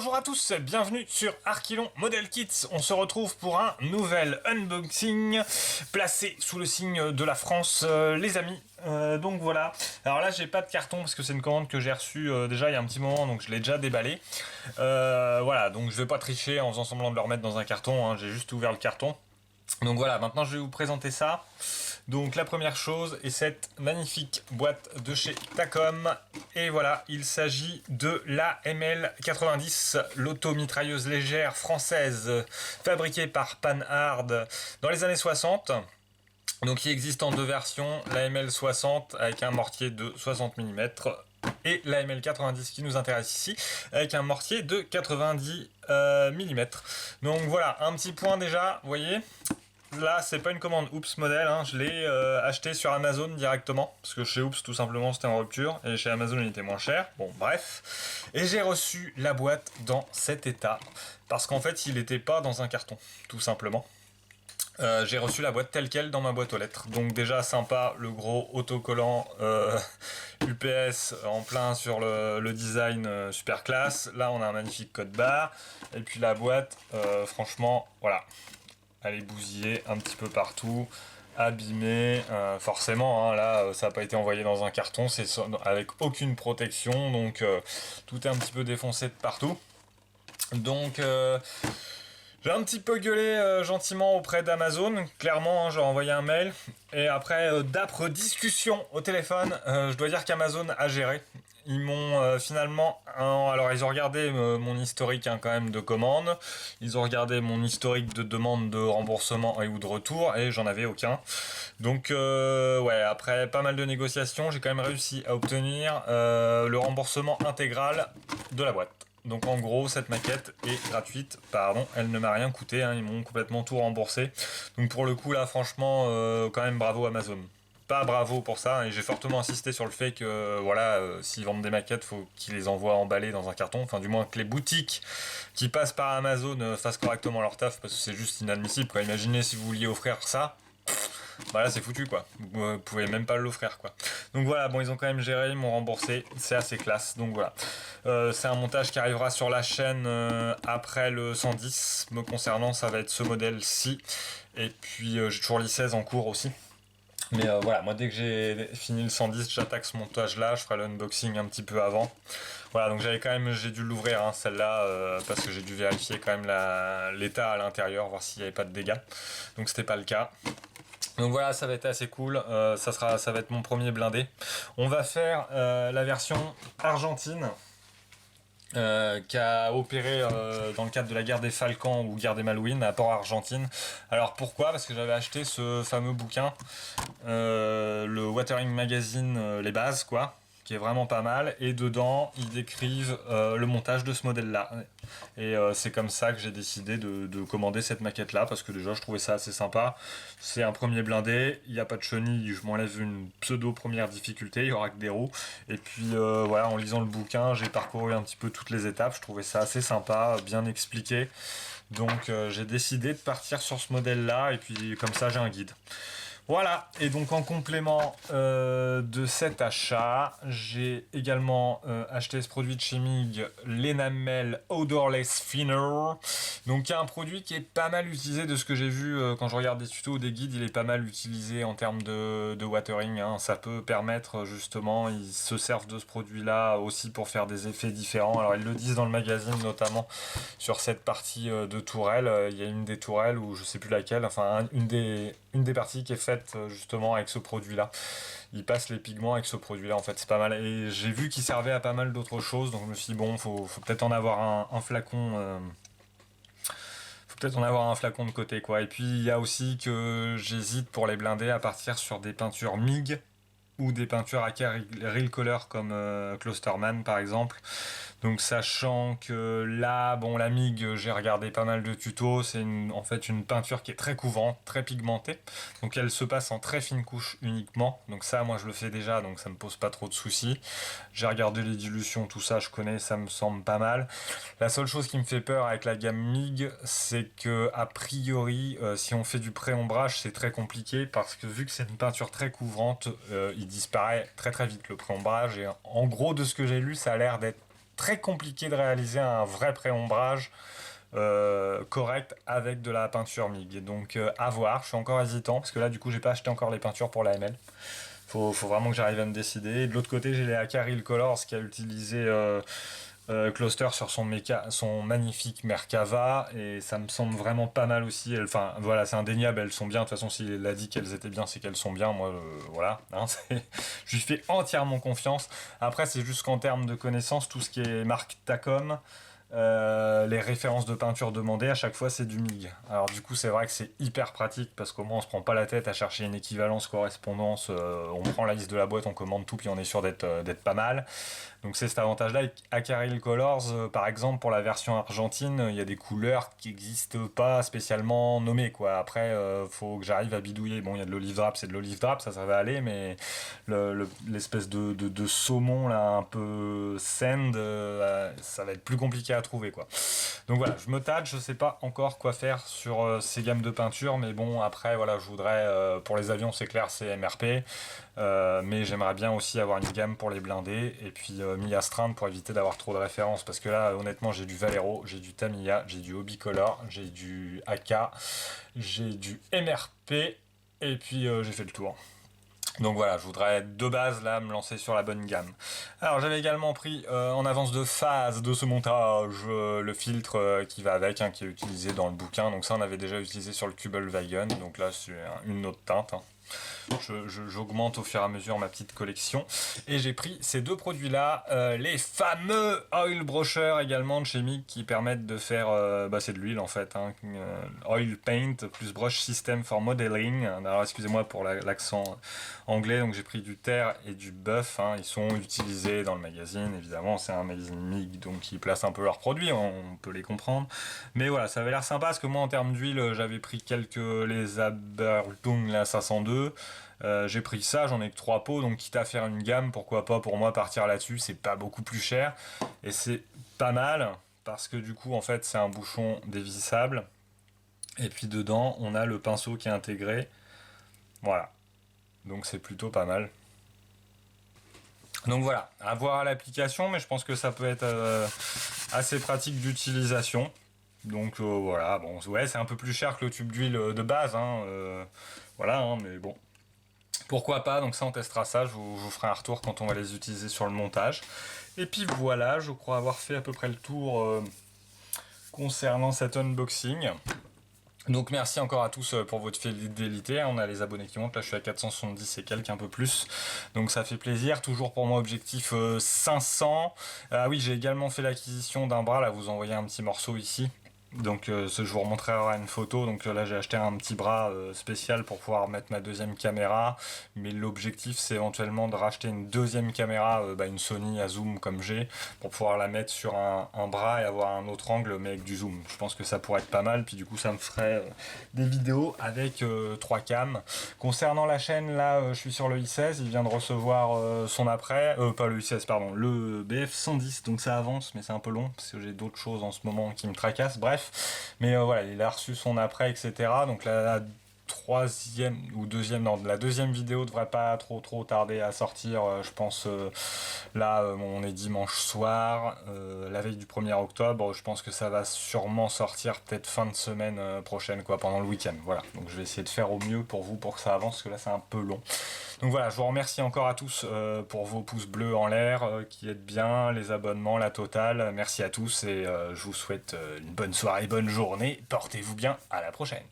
Bonjour à tous, bienvenue sur Archilon Model Kits. On se retrouve pour un nouvel unboxing placé sous le signe de la France, les amis. Donc voilà. Alors là, j'ai pas de carton parce que c'est une commande que j'ai reçue déjà il y a un petit moment, donc je l'ai déjà déballé. Voilà, donc je vais pas tricher en faisant semblant de le remettre dans un carton, hein. J'ai juste ouvert le carton. Donc voilà, maintenant je vais vous présenter ça. Donc la première chose est cette magnifique boîte de chez Takom. Et voilà, il s'agit de la ML90, l'auto-mitrailleuse légère française fabriquée par Panhard dans les années 60. Donc il existe en deux versions, la ML60 avec un mortier de 60 mm et la ML90 qui nous intéresse ici avec un mortier de 90 mm. Donc voilà, un petit point déjà, vous voyez. Là, c'est pas une commande Oops modèle, hein. Je l'ai acheté sur Amazon directement, parce que chez Oops, tout simplement, c'était en rupture, et chez Amazon, il était moins cher. Bon, bref. Et j'ai reçu la boîte dans cet état, parce qu'en fait, il n'était pas dans un carton, tout simplement. J'ai reçu la boîte telle quelle dans ma boîte aux lettres. Donc déjà, sympa, le gros autocollant UPS en plein sur le design super classe. Là, on a un magnifique code barre. Et puis la boîte, franchement, voilà. Elle est bousillée un petit peu partout, abîmée, forcément, hein, là ça n'a pas été envoyé dans un carton, c'est avec aucune protection, donc tout est un petit peu défoncé de partout. Donc j'ai un petit peu gueulé gentiment auprès d'Amazon, clairement, hein, j'ai envoyé un mail, et après d'âpres discussions au téléphone, je dois dire qu'Amazon a géré. Ils m'ont finalement... alors ils ont regardé mon historique hein, quand même de commande, ils ont regardé mon historique de demande de remboursement et ou de retour, et j'en avais aucun. Donc ouais, après pas mal de négociations, j'ai quand même réussi à obtenir le remboursement intégral de la boîte. Donc en gros, cette maquette est gratuite, pardon, elle ne m'a rien coûté, hein, ils m'ont complètement tout remboursé. Donc pour le coup là, franchement, quand même bravo Amazon. Pas bravo pour ça, et j'ai fortement insisté sur le fait que voilà, s'ils vendent des maquettes, faut qu'ils les envoient emballées dans un carton, enfin du moins que les boutiques qui passent par Amazon fassent correctement leur taf, parce que c'est juste inadmissible, quoi. Imaginez si vous vouliez offrir ça, bah là c'est foutu quoi, vous pouvez même pas l'offrir quoi. Donc voilà, bon ils ont quand même géré, ils m'ont remboursé, c'est assez classe, donc voilà. C'est un montage qui arrivera sur la chaîne après le 110, me concernant ça va être ce modèle-ci, et puis j'ai toujours l'I16 en cours aussi. Mais voilà, moi dès que j'ai fini le 110, j'attaque ce montage là, je ferai l'unboxing un petit peu avant. Voilà, donc j'ai dû l'ouvrir hein, celle-là, parce que j'ai dû vérifier quand même l'état à l'intérieur, voir s'il n'y avait pas de dégâts. Donc c'était pas le cas. Donc voilà, ça va être assez cool, ça va être mon premier blindé. On va faire la version argentine. Qui a opéré dans le cadre de la guerre des Falklands ou guerre des Malouines à Port-Argentine. Alors pourquoi? Parce que j'avais acheté ce fameux bouquin, le Watering Magazine, les bases quoi, qui est vraiment pas mal, et dedans ils décrivent le montage de ce modèle là, et c'est comme ça que j'ai décidé de commander cette maquette là, parce que déjà je trouvais ça assez sympa. C'est un premier blindé, il n'y a pas de chenille, je m'enlève une pseudo première difficulté, il y aura que des roues, et puis voilà, en lisant le bouquin j'ai parcouru un petit peu toutes les étapes, je trouvais ça assez sympa, bien expliqué, donc j'ai décidé de partir sur ce modèle là, et puis comme ça j'ai un guide. Voilà, et donc en complément de cet achat, j'ai également acheté ce produit de chez Mig, l'Enamel Odorless Thinner. Donc il y a un produit qui est pas mal utilisé de ce que j'ai vu quand je regarde des tutos ou des guides, il est pas mal utilisé en termes de watering, hein. Ça peut permettre justement, ils se servent de ce produit-là aussi pour faire des effets différents. Alors ils le disent dans le magazine notamment sur cette partie de tourelle, il y a une des tourelles ou je sais plus laquelle, enfin une des parties qui est faite justement avec ce produit là, il passe les pigments avec ce produit là, en fait c'est pas mal, et j'ai vu qu'il servait à pas mal d'autres choses, donc je me suis dit bon, faut peut-être en avoir un flacon, faut peut-être en avoir un flacon de côté quoi. Et puis il y a aussi que j'hésite pour les blindés à partir sur des peintures MIG ou des peintures AK Real Color comme Klosterman par exemple. Donc sachant que là, bon, la MIG, j'ai regardé pas mal de tutos, c'est en fait une peinture qui est très couvrante, très pigmentée, donc elle se passe en très fine couche uniquement, donc ça moi je le fais déjà, donc ça me pose pas trop de soucis. J'ai regardé les dilutions, tout ça je connais, ça me semble pas mal. La seule chose qui me fait peur avec la gamme MIG, c'est que a priori, si on fait du pré-ombrage, c'est très compliqué, parce que vu que c'est une peinture très couvrante, il disparaît très très vite le pré-ombrage, et en gros de ce que j'ai lu, ça a l'air d'être très compliqué de réaliser un vrai pré-ombrage correct avec de la peinture MIG. Donc à voir, je suis encore hésitant parce que là du coup j'ai pas acheté encore les peintures pour la ML. Faut vraiment que j'arrive à me décider. Et de l'autre côté j'ai les Acaril Colors qui a utilisé Cluster sur son magnifique Merkava et ça me semble vraiment pas mal aussi. Enfin voilà, c'est indéniable, elles sont bien. De toute façon, s'il a dit qu'elles étaient bien, c'est qu'elles sont bien. Moi, voilà, hein, je lui fais entièrement confiance. Après, c'est juste qu'en termes de connaissances, tout ce qui est marque Tacom, les références de peinture demandées à chaque fois c'est du MIG. Alors du coup c'est vrai que c'est hyper pratique parce qu'au moins on se prend pas la tête à chercher une équivalence correspondance, on prend la liste de la boîte, on commande tout puis on est sûr d'être pas mal. Donc c'est cet avantage là. Acaril Colors par exemple pour la version argentine il y a des couleurs qui n'existent pas spécialement nommées quoi. Après faut que j'arrive à bidouiller. Bon il y a de l'olive drap, c'est de l'olive drap, ça va aller, mais l'espèce de saumon là un peu sand ça va être plus compliqué à trouver quoi. Donc voilà, je me tâte, je sais pas encore quoi faire sur ces gammes de peinture, mais bon après voilà, je voudrais pour les avions c'est clair c'est MRP, mais j'aimerais bien aussi avoir une gamme pour les blindés et puis m'y astreindre pour éviter d'avoir trop de références parce que là honnêtement j'ai du Valero, j'ai du Tamiya, j'ai du Hobbycolor, j'ai du AK, j'ai du MRP et puis j'ai fait le tour. Donc voilà, je voudrais de base là me lancer sur la bonne gamme. Alors j'avais également pris en avance de phase de ce montage le filtre qui va avec, hein, qui est utilisé dans le bouquin. Donc ça on avait déjà utilisé sur le Kubelwagen, donc là c'est une autre teinte. Hein. J'augmente au fur et à mesure ma petite collection et j'ai pris ces deux produits là, les fameux oil brochers également de chez MIG qui permettent de faire c'est de l'huile en fait, hein, oil paint plus brush system for modeling. Alors excusez-moi pour l'accent anglais, donc j'ai pris du terre et du buff, hein. Ils sont utilisés dans le magazine évidemment, c'est un magazine MIG donc ils placent un peu leurs produits, on peut les comprendre, mais voilà ça avait l'air sympa parce que moi en termes d'huile j'avais pris les Abertung la 502. J'ai pris ça, j'en ai que 3 pots, donc quitte à faire une gamme, pourquoi pas pour moi partir là-dessus, c'est pas beaucoup plus cher et c'est pas mal parce que du coup en fait c'est un bouchon dévissable et puis dedans on a le pinceau qui est intégré, voilà, donc c'est plutôt pas mal. Donc voilà, à voir à l'application, mais je pense que ça peut être assez pratique d'utilisation. Donc voilà, bon ouais c'est un peu plus cher que le tube d'huile de base, hein, voilà, hein, mais bon. Pourquoi pas, donc ça on testera ça, je vous ferai un retour quand on va les utiliser sur le montage. Et puis voilà, je crois avoir fait à peu près le tour concernant cet unboxing. Donc merci encore à tous pour votre fidélité, on a les abonnés qui montent, là je suis à 470 et quelques, un peu plus, donc ça fait plaisir, toujours pour moi objectif 500. Ah oui, j'ai également fait l'acquisition d'un bras, là vous envoyez un petit morceau ici. Donc je vous remontrerai une photo, donc là j'ai acheté un petit bras spécial pour pouvoir mettre ma deuxième caméra, mais l'objectif c'est éventuellement de racheter une deuxième caméra, une Sony à zoom comme j'ai, pour pouvoir la mettre sur un bras et avoir un autre angle mais avec du zoom. Je pense que ça pourrait être pas mal, puis du coup ça me ferait des vidéos avec 3 cams. Concernant la chaîne, là je suis sur le i16, il vient de recevoir son après, pas le i16 pardon, le BF110, donc ça avance mais c'est un peu long parce que j'ai d'autres choses en ce moment qui me tracassent, bref. Mais voilà, il a reçu son après, etc. Donc la troisième ou deuxième, non, la deuxième vidéo devrait pas trop tarder à sortir, je pense. Là, on est dimanche soir, la veille du 1er octobre, je pense que ça va sûrement sortir peut-être fin de semaine prochaine, quoi, pendant le week-end. Voilà, donc je vais essayer de faire au mieux pour vous, pour que ça avance, parce que là c'est un peu long. Donc voilà, je vous remercie encore à tous pour vos pouces bleus en l'air, qui êtes bien, les abonnements, la totale. Merci à tous et je vous souhaite une bonne soirée, bonne journée. Portez-vous bien, à la prochaine.